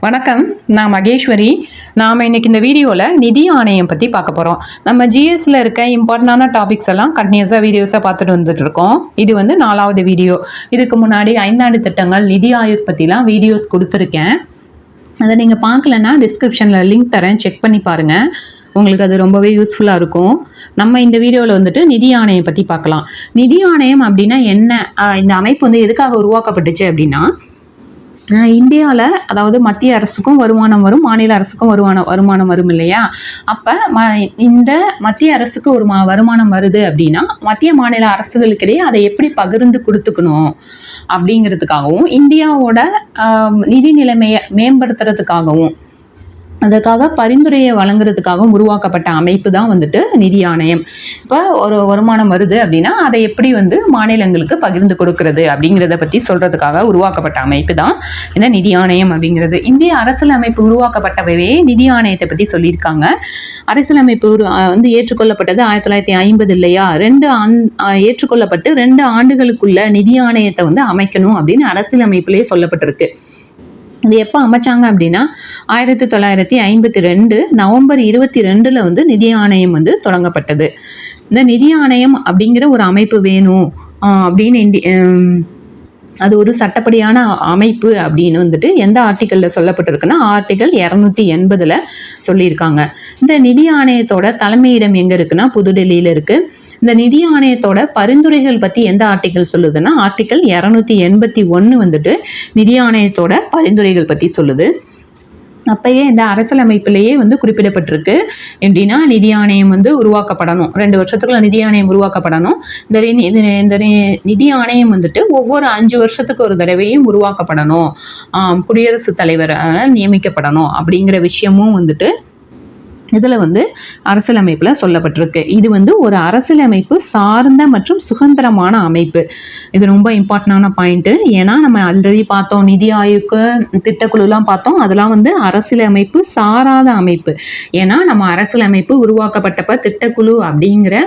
வணக்கம், நான் மகேஸ்வரி. நாம் இன்னைக்கு இந்த வீடியோவில் நிதி ஆணையம் பற்றி பார்க்க போகிறோம். நம்ம ஜிஎஸ்ல இருக்க இம்பார்ட்டண்டான டாபிக்ஸ் எல்லாம் கண்டினியூஸாக வீடியோஸாக பார்த்துட்டு வந்துட்டு இருக்கோம். இது 4வது வீடியோ. இதுக்கு முன்னாடி 5 ஆண்டு திட்டங்கள், நிதி ஆயோக் பற்றிலாம் வீடியோஸ் கொடுத்துருக்கேன். அதை நீங்கள் பார்க்கலன்னா டிஸ்கிரிப்ஷனில் லிங்க் தரேன், செக் பண்ணி பாருங்கள். உங்களுக்கு அது ரொம்பவே யூஸ்ஃபுல்லாக இருக்கும். நம்ம இந்த வீடியோவில் நிதி ஆணையம் பற்றி பார்க்கலாம். நிதி ஆணையம் அப்படின்னா என்ன? இந்த அமைப்பு எதுக்காக உருவாக்கப்பட்டுச்சு அப்படின்னா, இந்தியாவில் அதாவது மத்திய அரசுக்கும் வருமானம் வரும், மாநில அரசுக்கும் வருமானம் வரும் இல்லையா? அப்போ இந்த மத்திய அரசுக்கு ஒரு வருமானம் வருது அப்படின்னா மத்திய மாநில அரசுகளுக்கிடையே அதை எப்படி பகிர்ந்து கொடுத்துக்கணும் அப்படிங்கிறதுக்காகவும், இந்தியாவோட நிதி நிலைமையை மேம்படுத்துறதுக்காகவும், அதுக்காக பரிந்துரையை வழங்குறதுக்காகவும் உருவாக்கப்பட்ட அமைப்பு தான் நிதி ஆணையம். இப்போ ஒரு வருமானம் வருது அப்படின்னா அதை எப்படி மாநிலங்களுக்கு பகிர்ந்து கொடுக்கறது அப்படிங்கிறத பற்றி சொல்றதுக்காக உருவாக்கப்பட்ட அமைப்பு தான் இந்த நிதி ஆணையம் அப்படிங்கிறது. இந்திய அரசியலமைப்பு உருவாக்கப்பட்டவே நிதி ஆணையத்தை பற்றி சொல்லியிருக்காங்க. அரசியலமைப்பு ஏற்றுக்கொள்ளப்பட்டது 1950 இல்லையா? ஏற்றுக்கொள்ளப்பட்டு 2 ஆண்டுகளுக்குள்ள நிதி ஆணையத்தை அமைக்கணும் அப்படின்னு அரசியலமைப்பிலேயே சொல்லப்பட்டிருக்கு. இது எப்போ அமைச்சாங்க அப்படின்னா 1952 நவம்பர் 22 நிதி ஆணையம் தொடங்கப்பட்டது. இந்த நிதி ஆணையம் அப்படிங்கிற ஒரு அமைப்பு வேணும் அப்படின்னு அது ஒரு சட்டப்படியான அமைப்பு அப்படின்னு எந்த ஆர்டிக்கல்ல சொல்லப்பட்டிருக்குன்னா ஆர்டிக்கல் 280 சொல்லியிருக்காங்க. இந்த நிதி ஆணையத்தோட தலைமையிடம் எங்க இருக்குன்னா புதுடெல்லியில இருக்கு. இந்த நிதி ஆணையத்தோட பரிந்துரைகள் பத்தி எந்த ஆர்டிக்கல் சொல்லுதுன்னா ஆர்டிக்கல் 281 நிதி ஆணையத்தோட பரிந்துரைகள் பத்தி சொல்லுது. அப்பயே இந்த அரசியலமைப்பிலேயே குறிப்பிடப்பட்டிருக்கு எப்படின்னா நிதி ஆணையம் உருவாக்கப்படணும், 2 வருஷத்துக்குள்ள நிதி ஆணையம் உருவாக்கப்படணும். இந்த நிதி ஆணையம் ஒவ்வொரு 5 வருஷத்துக்கு ஒரு தடவையும் உருவாக்கப்படணும், குடியரசுத் தலைவர் நியமிக்கப்படணும் அப்படிங்கிற விஷயமும் இதுல அரசியலமைப்புல சொல்லப்பட்டிருக்கு. இது ஒரு அரசியலமைப்பு சார்ந்த மற்றும் சுதந்திரமான அமைப்பு. இது ரொம்ப இம்பார்ட்டன்டான பாயிண்ட். ஏன்னா நம்ம ஆல்ரெடி பார்த்தோம், நிதி ஆயோக் திட்டக்குழுலாம் பார்த்தோம், அதெல்லாம் அரசியலமைப்பு சாராத அமைப்பு. ஏன்னா நம்ம அரசியலமைப்பு உருவாக்கப்பட்டப்ப திட்டக்குழு அப்படிங்கிற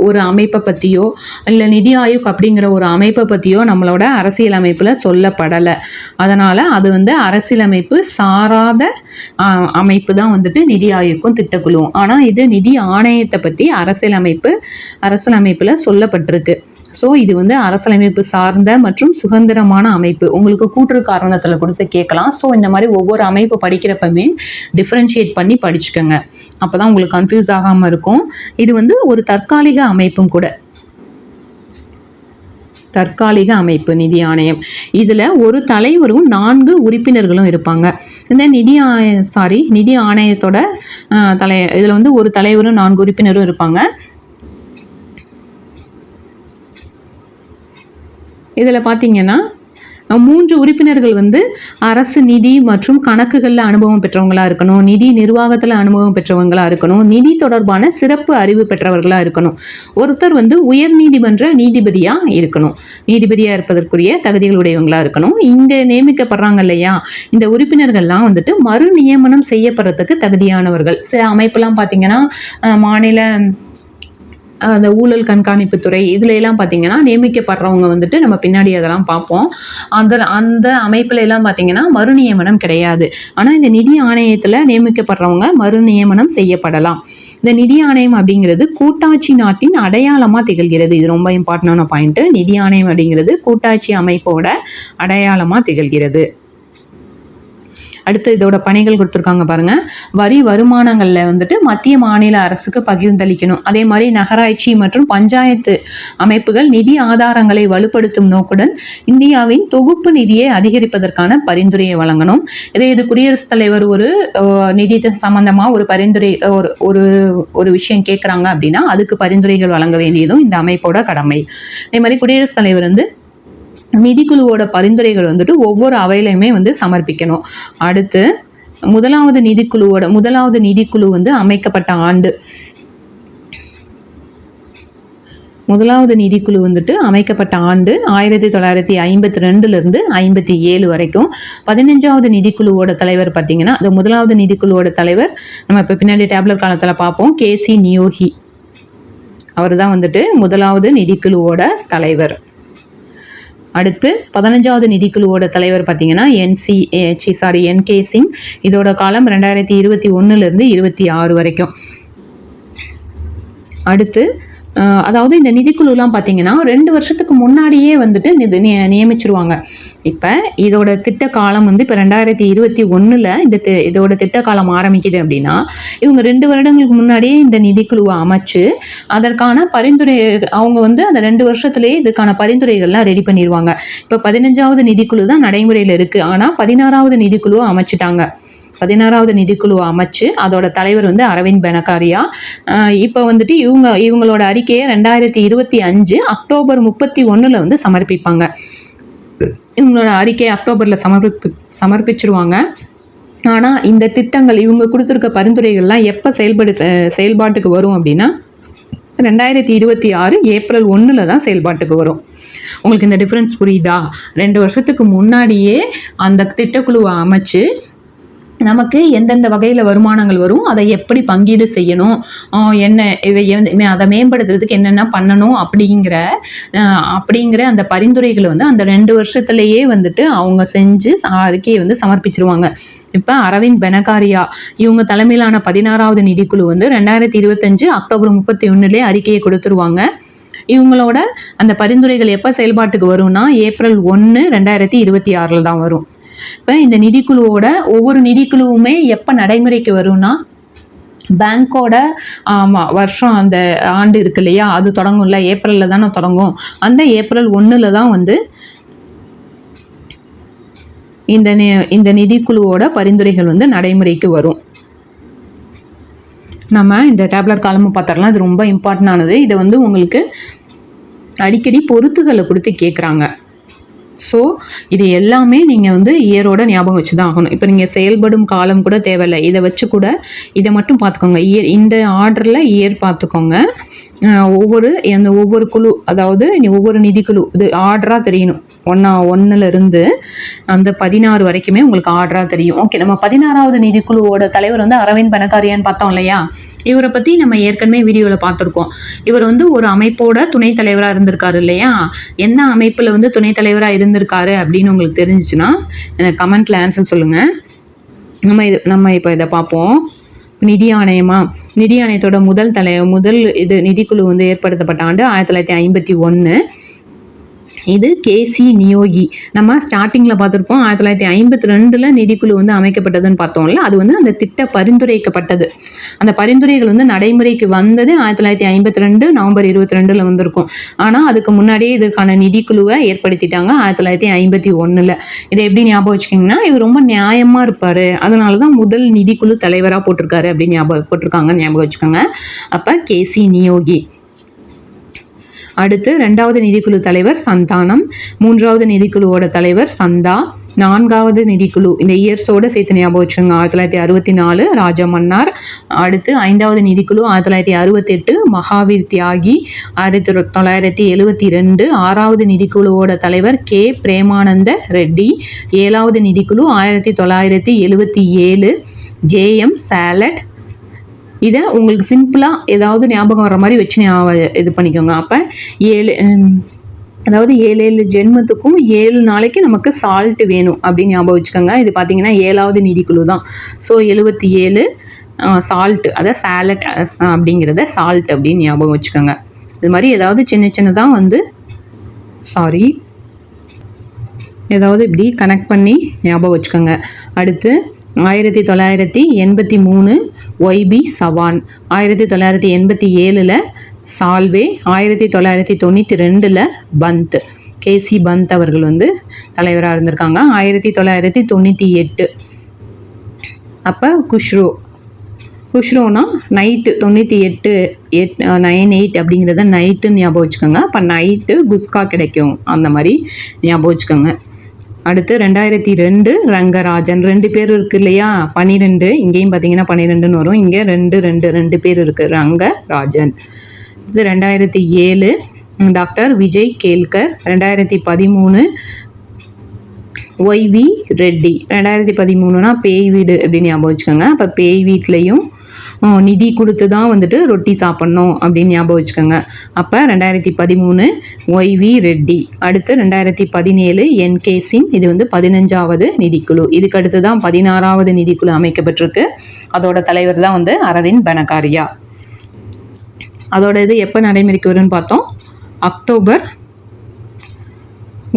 ஒரு அமைப்பை பற்றியோ இல்லை நிதி ஆயோக் அப்படிங்கிற ஒரு அமைப்பை பற்றியோ நம்மளோட அரசியலமைப்பில் சொல்லப்படலை. அதனால் அது அரசியலமைப்பு சாராத அமைப்பு தான் நிதி ஆயோக்கும் திட்டக்குழுவும். ஆனால் இது நிதி ஆணையத்தை பற்றி அரசியலமைப்பில் சொல்லப்பட்டிருக்கு. ஸோ இது அரசியலமைப்பு சார்ந்த மற்றும் சுதந்திரமான அமைப்பு. உங்களுக்கு கூற்று காரணத்தில் கொடுத்து கேட்கலாம். ஸோ இந்த மாதிரி ஒவ்வொரு அமைப்பு படிக்கிறப்பமே டிஃப்ரென்ஷியேட் பண்ணி படிச்சுக்கோங்க, அப்போ தான் உங்களுக்கு கன்ஃபியூஸ் ஆகாமல் இருக்கும். இது ஒரு தற்காலிக அமைப்பும் கூட. தற்காலிக அமைப்பு நிதி ஆணையம். இதில் ஒரு தலைவரும் 4 உறுப்பினர்களும் இருப்பாங்க. இந்த நிதி ஆணையத்தோட இதில் ஒரு தலைவரும் 4 உறுப்பினரும் இருப்பாங்க. இதில் பார்த்தீங்கன்னா 3 உறுப்பினர்கள் அரசு நிதி மற்றும் கணக்குகளில் அனுபவம் பெற்றவங்களா இருக்கணும், நிதி நிர்வாகத்தில் அனுபவம் பெற்றவங்களா இருக்கணும், நிதி தொடர்பான சிறப்பு அறிவு பெற்றவர்களா இருக்கணும். ஒருத்தர் உயர் நீதிமன்ற நீதிபதியா இருக்கணும், நீதிபதியா இருப்பதற்குரிய தகுதிகளுடையவங்களா இருக்கணும். இங்க நியமிக்கப்படுறாங்க இல்லையா, இந்த உறுப்பினர்கள்லாம் மறு நியமனம் செய்யப்படுறதுக்கு தகுதியானவர்கள். சில அமைப்பெல்லாம் பார்த்தீங்கன்னா மாநில அந்த ஊழல் கண்காணிப்புத்துறை இதுல எல்லாம் பார்த்தீங்கன்னா நியமிக்கப்படுறவங்க நம்ம பின்னாடி அதெல்லாம் பார்ப்போம். அந்த அமைப்புல எல்லாம் பார்த்தீங்கன்னா மறு நியமனம் கிடையாது. ஆனால் இந்த நிதி ஆணையத்தில் நியமிக்கப்படுறவங்க மறு நியமனம் செய்யப்படலாம். இந்த நிதி ஆணையம் அப்படிங்கிறது கூட்டாட்சி நாட்டின் அடையாளமாக திகழ்கிறது. இது ரொம்ப இம்பார்ட்டன்டான பாயிண்ட். நிதி ஆணையம் அப்படிங்கிறது கூட்டாட்சி அமைப்போட அடையாளமாக திகழ்கிறது. அடுத்து இதோட பணிகள் கொடுத்துருக்காங்க பாருங்க. வரி வருமானங்கள்ல மத்திய மாநில அரசுக்கு பகிர்ந்தளிக்கணும். அதே மாதிரி நகராட்சி மற்றும் பஞ்சாயத்து அமைப்புகள் நிதி ஆதாரங்களை வலுப்படுத்தும் நோக்குடன் இந்தியாவின் தொகுப்பு நிதியை அதிகரிப்பதற்கான பரிந்துரையை வழங்கணும். இது குடியரசுத் தலைவர் ஒரு நிதி சம்பந்தமா ஒரு பரிந்துரை ஒரு விஷயம் கேட்குறாங்க அப்படின்னா அதுக்கு பரிந்துரைகள் வழங்க வேண்டியதும் இந்த அமைப்போட கடமை. அதே மாதிரி குடியரசுத் தலைவர் நிதிக்குழுவோட பரிந்துரைகள் ஒவ்வொரு அவையிலையுமே சமர்ப்பிக்கணும். அடுத்து முதலாவது நிதிக்குழு அமைக்கப்பட்ட ஆண்டு. முதலாவது நிதிக்குழு அமைக்கப்பட்ட ஆண்டு 1952 57 வரைக்கும். 15வது நிதிக்குழுவோட தலைவர் பார்த்தீங்கன்னா, அந்த முதலாவது நிதிக்குழுவோட தலைவர் நம்ம இப்போ பின்னாடி டேப்லெட் காலத்தில் பார்ப்போம், KC நியோகி. அவர் தான் முதலாவது நிதிக்குழுவோட தலைவர். அடுத்து 15வது நிதிக்குழுவோட தலைவர் பார்த்தீங்கன்னா என்கே சிங். இதோட காலம் 2021 26 வரைக்கும். அடுத்து அதாவது இந்த நிதிக்குழுலாம் பார்த்தீங்கன்னா 2 வருஷத்துக்கு முன்னாடியே வந்துட்டு நியமிச்சிருவாங்க. இப்போ இதோட திட்ட காலம் வந்து இப்போ 2021 இதோட திட்ட காலம் ஆரம்பிக்குது அப்படின்னா இவங்க 2 வருடங்களுக்கு முன்னாடியே இந்த நிதிக்குழுவை அமைச்சு அதற்கான பரிந்துரை அவங்க வந்து அந்த 2 வருஷத்துலேயே இதுக்கான பரிந்துரைகள்லாம் ரெடி பண்ணிடுவாங்க. இப்போ 15வது நிதிக்குழு தான் நடைமுறையில் இருக்குது. ஆனால் 16வது நிதிக்குழுவை அமைச்சிட்டாங்க. 16வது நிதிக்குழுவை அமைச்சு அதோட தலைவர் வந்து அரவிந்த் பெனகாரியா. இப்போ வந்துட்டு இவங்களோட அறிக்கையை 2025 அக்டோபர் 31 வந்து சமர்ப்பிப்பாங்க. இவங்களோட அறிக்கையை அக்டோபரில் சமர்ப்பிச்சிருவாங்க. ஆனால் இந்த திட்டங்கள் இவங்க கொடுத்துருக்க பரிந்துரைகள்லாம் எப்போ செயல்பாட்டுக்கு வரும் அப்படின்னா 2026 ஏப்ரல் 1 தான் செயல்பாட்டுக்கு வரும். உங்களுக்கு இந்த டிஃப்ரென்ஸ் புரியுதா? 2 வருஷத்துக்கு முன்னாடியே அந்த திட்டக்குழுவை அமைச்சு நமக்கு எந்தெந்த வகையில் வருமானங்கள் வரும், அதை எப்படி பங்கீடு செய்யணும், அதை மேம்படுத்துறதுக்கு என்னென்ன பண்ணணும் அப்படிங்கிற அந்த பரிந்துரைகளை வந்து அந்த 2 வருஷத்துலேயே வந்துட்டு அவங்க செஞ்சு அறிக்கையை வந்து சமர்ப்பிச்சிருவாங்க. இப்போ அரவிந்த் பெனகாரியா இவங்க தலைமையிலான 16வது நிதிக்குழு வந்து 2025 அக்டோபர் 31 அறிக்கையை கொடுத்துருவாங்க. இவங்களோட அந்த பரிந்துரைகள் எப்போ செயல்பாட்டுக்கு வரும்னா ஏப்ரல் 1 2026 தான் வரும். இப்போ இந்த நிதிக்குழுவோட ஒவ்வொரு நிதிக்குழுவுமே எப்போ நடைமுறைக்கு வரும்னா பேங்கோட வருஷம் அந்த ஆண்டு இருக்கு இல்லையா, அது தொடங்கும்ல, ஏப்ரலில் தானே தொடங்கும். அந்த ஏப்ரல் 1 தான் வந்து இந்த நிதிக்குழுவோட பரிந்துரைகள் வந்து நடைமுறைக்கு வரும். நம்ம இந்த டேப்லெட் காலமும் பார்த்துடலாம். இது ரொம்ப இம்பார்ட்டன்டானது. இதை வந்து உங்களுக்கு அடிக்கடி பொறுத்துகளை கொடுத்து கேட்குறாங்க. ஸோ இது எல்லாமே நீங்கள் வந்து இயரோட ஞாபகம் வச்சு தான் ஆகணும். இப்போ நீங்கள் செயல்படும் காலம் கூட தேவையில்லை, இதை வச்சு கூட இதை மட்டும் பார்த்துக்கோங்க. இந்த ஆர்டரில் இயர் பார்த்துக்கோங்க. ஒவ்வொரு குழு, அதாவது ஒவ்வொரு நிதிக்குழு இது ஆர்டராக தெரியணும். 1 அந்த 16 வரைக்குமே உங்களுக்கு ஆர்டராக தெரியும். ஓகே, நம்ம 16வது நிதிக்குழுவோட தலைவர் வந்து அரவிந்த் பெனகாரியான்னு பார்த்தோம் இல்லையா. இவரை பற்றி நம்ம ஏற்கனவே வீடியோவில் பார்த்துருக்கோம். இவர் வந்து ஒரு அமைப்போட துணைத் தலைவராக இருந்திருக்காரு இல்லையா. என்ன அமைப்பில் வந்து துணைத் தலைவராக இருந்திருக்காரு அப்படின்னு உங்களுக்கு தெரிஞ்சிச்சுன்னா எனக்கு கமெண்ட்ல ஆன்சர் சொல்லுங்கள். நம்ம இப்போ இதை பார்ப்போம். நிதி ஆணையத்தோட முதல் நிதிக்குழு வந்து ஏற்படுத்தப்பட்ட ஆண்டு 1951. இது கேசி நியோகி. நம்ம ஸ்டார்டிங்கில் பார்த்துருப்போம் 1952 நிதிக்குழு வந்து அமைக்கப்பட்டதுன்னு பார்த்தோம்ல. அது வந்து அந்த திட்ட பரிந்துரைக்கப்பட்டது. அந்த பரிந்துரைகள் வந்து நடைமுறைக்கு வந்தது 1952 நவம்பர் 22 வந்திருக்கும். ஆனால் அதுக்கு முன்னாடியே இதற்கான நிதிக்குழுவை ஏற்படுத்திட்டாங்க 1951. இதை எப்படி ஞாபகம் வச்சுக்கிங்கன்னா, இவர் ரொம்ப நியாயமாக இருப்பார், அதனால தான் முதல் நிதிக்குழு தலைவராக போட்டிருக்காரு அப்படின்னு ஞாபகம் வச்சுக்கோங்க. அப்போ கேசி நியோகி. அடுத்து 2வது நிதிக்குழு தலைவர் சந்தானம். 3வது நிதிக்குழுவோட தலைவர் சந்தா. 4வது நிதிக்குழு இந்த இயர்ஸோட சேர்த்து ஞாபகம் வச்சுக்கோங்க. 1964 ராஜா மன்னார். அடுத்து 5வது நிதிக்குழு 1968 மகாவீர் தியாகி. 1972 6வது நிதிக்குழுவோட தலைவர் கே பிரேமானந்த ரெட்டி. 7வது நிதிக்குழு 1977 ஜேஎம் சாலட். இதை உங்களுக்கு சிம்பிளாக ஏதாவது ஞாபகம் வர மாதிரி வச்சு இது பண்ணிக்கோங்க. அப்போ 7 ஜென்மத்துக்கும் 7 நாளைக்கு நமக்கு சால்ட் வேணும் அப்படின்னு ஞாபகம் வச்சுக்கோங்க. இது பார்த்தீங்கன்னா 7வது நிதிக்குழு தான். ஸோ 77 சால்ட், அதை சாலட் அப்படிங்கிறத சால்ட் அப்படின்னு ஞாபகம் வச்சுக்கோங்க. இது மாதிரி ஏதாவது சின்னதாக வந்து ஏதாவது இப்படி கனெக்ட் பண்ணி ஞாபகம் வச்சுக்கோங்க. அடுத்து 1983 ஒய்பி சவான். 1987 சால்வே. 1992 பந்த், கேசி பந்த் அவர்கள் வந்து தலைவராக இருந்திருக்காங்க. 1998 அப்போ குஷ்ரோனா நைட்டு 98 அப்படிங்கிறத நைட்டுன்னு ஞாபகம் வச்சுக்கோங்க. அப்போ நைட்டு குஸ்கா கிடைக்கும், அந்த மாதிரி ஞாபகம் வச்சுக்கோங்க. அடுத்து 2002 ரங்கராஜன். 2 பேர் இருக்கு இல்லையா, 12. இங்கேயும் பார்த்தீங்கன்னா 12ன்னு வரும், இங்கே 2 பேர் இருக்கு, ரங்கராஜன். இது 2007 டாக்டர் விஜய் கேல்கர். 2013 ஒய்வி ரெட்டி. 2013னா பேய் வீடு அப்படின்னு ஞாபகம் வச்சுக்கோங்க. அப்போ பேய் வீட்லேயும் நிதி கொடுத்து தான் வந்துட்டு ரொட்டி சாப்பிட்ணும் அப்படின்னு ஞாபகம் வச்சுக்கோங்க. அப்போ 2013 ஒய்வி ரெட்டி. அடுத்து 2017 என்கே சிங். இது வந்து 15வது நிதிக்குழு. இதுக்கு அடுத்து தான் 16வது நிதிக்குழு அமைக்கப்பட்டிருக்கு. அதோட தலைவர் தான் வந்து அரவிந்த் பனகாரியா. அதோட இது எப்போ நடைமுறைக்கு வரும்னு பார்த்தோம். அக்டோபர்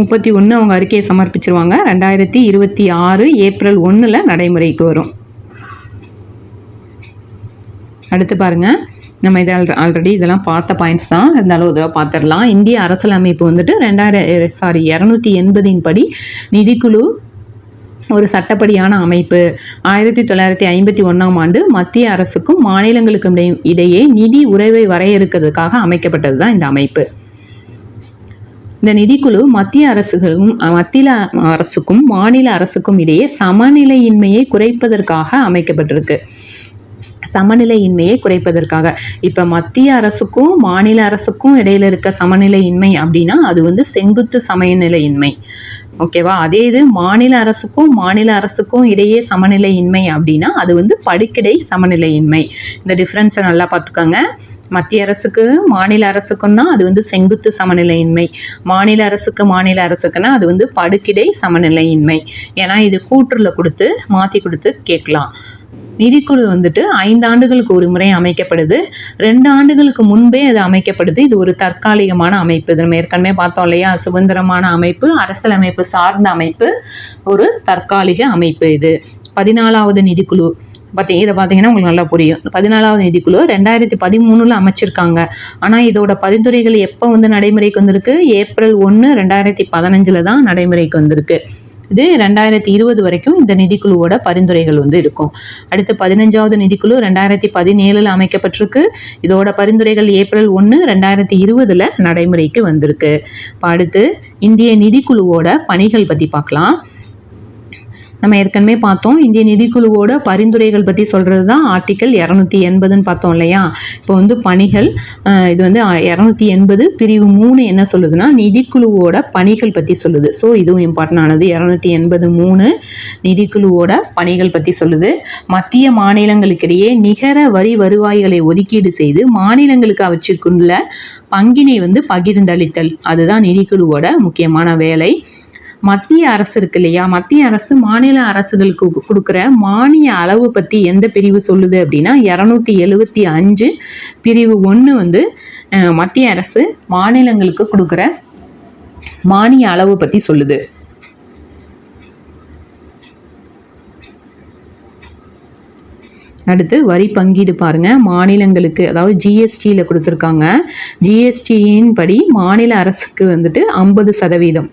31 அவங்க அறிக்கையை சமர்ப்பிச்சிருவாங்க. 2026 ஏப்ரல் 1 நடைமுறைக்கு வரும். அடுத்து பாருங்க, நம்ம இதை ஆல்ரெடி இதெல்லாம் பார்த்த பாயிண்ட்ஸ் தான், இருந்தாலும் இதை பார்த்துடலாம். இந்திய அரசியலமைப்பு வந்துட்டு 280 படி நிதிக்குழு ஒரு சட்டப்படியான அமைப்பு. 1951ஆம் ஆண்டு மத்திய அரசுக்கும் மாநிலங்களுக்கும் இடையே நிதி உறவை வரையறுக்கிறதுக்காக அமைக்கப்பட்டது தான் இந்த அமைப்பு. இந்த நிதிக்குழு மத்திய அரசுக்கும் மாநில அரசுக்கும் இடையே சமநிலையின்மையை குறைப்பதற்காக அமைக்கப்பட்டிருக்கு. சமநிலையின்மையை குறைப்பதற்காக. இப்போ மத்திய அரசுக்கும் மாநில அரசுக்கும் இடையில இருக்க சமநிலையின்மை அப்படின்னா அது வந்து செங்குத்து சமநிலையின்மை. ஓகேவா? அதே இது மாநில அரசுக்கும் இடையே சமநிலையின்மை அப்படின்னா அது வந்து படிக்கடை சமநிலையின்மை. இந்த டிஃப்ரென்ஸை நல்லா பார்த்துக்கோங்க. மத்திய அரசுக்கு மாநில அரசுக்குன்னா அது வந்து செங்குத்து சமநிலையின்மை. மாநில அரசுக்குன்னா அது வந்து படுக்கிடை சமநிலையின்மை. ஏன்னா இது கூற்றுல மாற்றி கொடுத்து கேட்கலாம். நிதிக்குழு வந்துட்டு 5 ஆண்டுகளுக்கு ஒரு முறை அமைக்கப்படுது. 2 ஆண்டுகளுக்கு முன்பே அது அமைக்கப்படுது. இது ஒரு தற்காலிகமான அமைப்பு. இது நம்ம ஏற்கனவே பார்த்தோம் இல்லையா? சுதந்திரமான அமைப்பு, அரசியலமைப்பு சார்ந்த அமைப்பு, ஒரு தற்காலிக அமைப்பு. இது 14வது நிதிக்குழு. இதை பார்த்தீங்கன்னா உங்களுக்கு நல்லா புரியும். 14வது நிதிக்குழு 2013 அமைச்சிருக்காங்க. ஆனால் இதோட பரிந்துரைகள் எப்போ வந்து நடைமுறைக்கு வந்திருக்கு? ஏப்ரல் 1, 2015 தான் நடைமுறைக்கு வந்திருக்கு. இது 2020 வரைக்கும் இந்த நிதிக்குழுவோட பரிந்துரைகள் வந்து இருக்கும். அடுத்து 15வது நிதிக்குழு 2017 அமைக்கப்பட்டிருக்கு. இதோட பரிந்துரைகள் ஏப்ரல் 1, 2020 நடைமுறைக்கு வந்திருக்கு. அடுத்து இந்திய நிதிக்குழுவோட பணிகள் பற்றி பார்க்கலாம். நம்ம ஏற்கனவே பார்த்தோம். இந்திய நிதிக்குழுவோட பரிந்துரைகள் பற்றி சொல்கிறது தான் ஆர்டிக்கல் 280ன்னு பார்த்தோம் இல்லையா? இப்போ வந்து பணிகள், இது வந்து 280 பிரிவு 3 என்ன சொல்லுதுன்னா நிதிக்குழுவோட பணிகள் பற்றி சொல்லுது. ஸோ இதுவும் இம்பார்ட்டன்ட் ஆனது. 283 நிதிக்குழுவோட பணிகள் பற்றி சொல்லுது. மத்திய மாநிலங்களுக்கிடையே நிகர வரி வருவாய்களை ஒதுக்கீடு செய்து மாநிலங்களுக்கு அவற்றிற்குள்ள பங்கினை வந்து பகிர்ந்தளித்தல், அதுதான் நிதிக்குழுவோட முக்கியமான வேலை. மத்திய அரசு இருக்கு இல்லையா? மத்திய அரசு மாநில அரசுகளுக்கு கொடுக்குற மானிய அளவு பற்றி எந்த பிரிவு சொல்லுது அப்படின்னா 275 பிரிவு 1 வந்து மத்திய அரசு மாநிலங்களுக்கு கொடுக்குற மானிய அளவு பற்றி சொல்லுது. அடுத்து வரி பங்கீடு பாருங்க. மாநிலங்களுக்கு, அதாவது ஜிஎஸ்டியில் கொடுத்துருக்காங்க. ஜிஎஸ்டியின் படி மாநில அரசுக்கு வந்துட்டு 50%.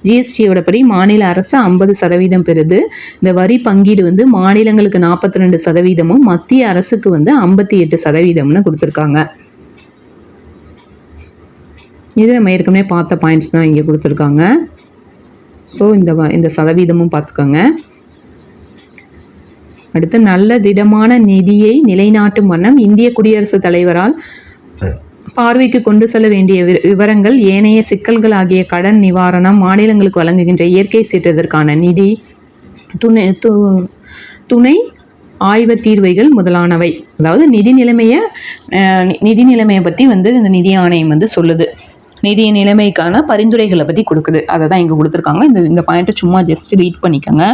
ஜிஎஸ்டியோட படி மாநில அரசு 50% பெறுது. இந்த வரி பங்கீடு வந்து மாநிலங்களுக்கு 42%, மத்திய அரசுக்கு வந்து 58% கொடுத்துருக்காங்க. இது நம்ம ஏற்கனவே பார்த்த பாயிண்ட்ஸ் தான் இங்கே கொடுத்துருக்காங்க. ஸோ இந்த சதவீதமும் பார்த்துக்கோங்க. அடுத்து நல்ல திடமான நிதியை நிலைநாட்டும் வண்ணம் இந்திய குடியரசுத் தலைவரால் பார்வைக்கு கொண்டு செல்ல வேண்டிய விவரங்கள், ஏனைய சிக்கல்கள் ஆகிய கடன் நிவாரணம், மாநிலங்களுக்கு வழங்குகின்ற இயற்கை சீற்றத்திற்கான நிதி, துணை ஆய்வு தீர்வைகள் முதலானவை. அதாவது நிதி நிலைமையை பற்றி வந்து இந்த நிதி ஆணையம் வந்து சொல்லுது. நிதி நிலைமைக்கான பரிந்துரைகளை பற்றி கொடுக்குது. அதை தான் இங்கே கொடுத்துருக்காங்க. இந்த பாயிண்ட்டை சும்மா ஜஸ்ட் ரீட் பண்ணிக்கோங்க.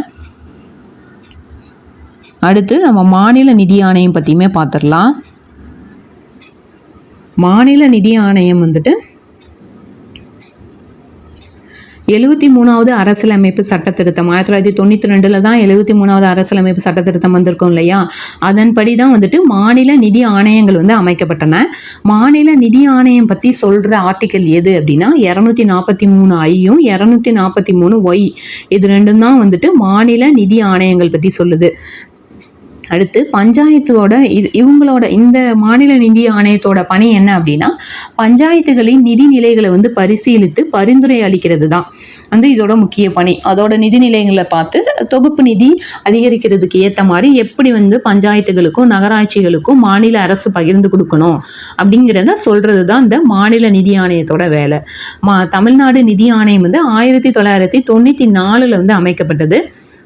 அடுத்து நம்ம மாநில நிதி ஆணையம் பற்றியுமே பார்த்துடலாம். மாநில நிதி ஆணையம் வந்துட்டு 73வது அரசியலமைப்பு சட்ட திருத்தம் 1992 தான் 73வது அரசியலமைப்பு சட்ட திருத்தம் வந்திருக்கும் இல்லையா? அதன்படி தான் வந்துட்டு மாநில நிதி ஆணையங்கள் வந்து அமைக்கப்பட்டன. மாநில நிதி ஆணையம் பற்றி சொல்கிற ஆர்டிக்கல் எது அப்படின்னா 243I 243Y. இது ரெண்டும் தான் வந்துட்டு மாநில நிதி ஆணையங்கள் பற்றி சொல்லுது. அடுத்து பஞ்சாயத்தோட இவங்களோட இந்த மாநில நிதி ஆணையத்தோட பணி என்ன அப்படின்னா, பஞ்சாயத்துகளின் நிதி நிலைகளை வந்து பரிசீலித்து பரிந்துரை அளிக்கிறது தான் வந்து இதோட முக்கிய பணி. அதோட நிதி நிலைகளை பார்த்து தொகுப்பு நிதி அதிகரிக்கிறதுக்கு ஏற்ற மாதிரி எப்படி வந்து பஞ்சாயத்துகளுக்கும் நகராட்சிகளுக்கும் மாநில அரசு பகிர்ந்து கொடுக்கணும் அப்படிங்கிறத சொல்றது தான் இந்த மாநில நிதி ஆணையத்தோட வேலை. தமிழ்நாடு நிதி ஆணையம் வந்து 1994 வந்து அமைக்கப்பட்டது.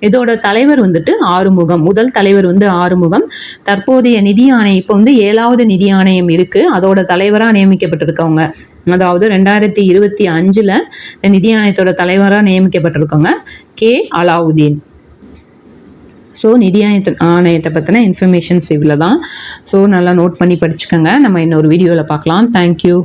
இதோட தலைவர் வந்துட்டு ஆறுமுகம். முதல் தலைவர் வந்து ஆறுமுகம். தற்போதைய நிதி ஆணையம் இப்போ வந்து 7வது நிதி ஆணையம் இருக்கு. அதோட தலைவராக நியமிக்கப்பட்டிருக்கவங்க, அதாவது 2025 நிதி ஆணையத்தோட தலைவராக நியமிக்கப்பட்டிருக்கவங்க கே அலாவுதீன். ஸோ நிதி ஆணையத்தை பற்றின இன்ஃபர்மேஷன்ஸ் இவ்வளோ தான். ஸோ நல்லா நோட் பண்ணி படிச்சுக்கோங்க. நம்ம இன்னொரு வீடியோவில் பார்க்கலாம். தேங்க்யூ.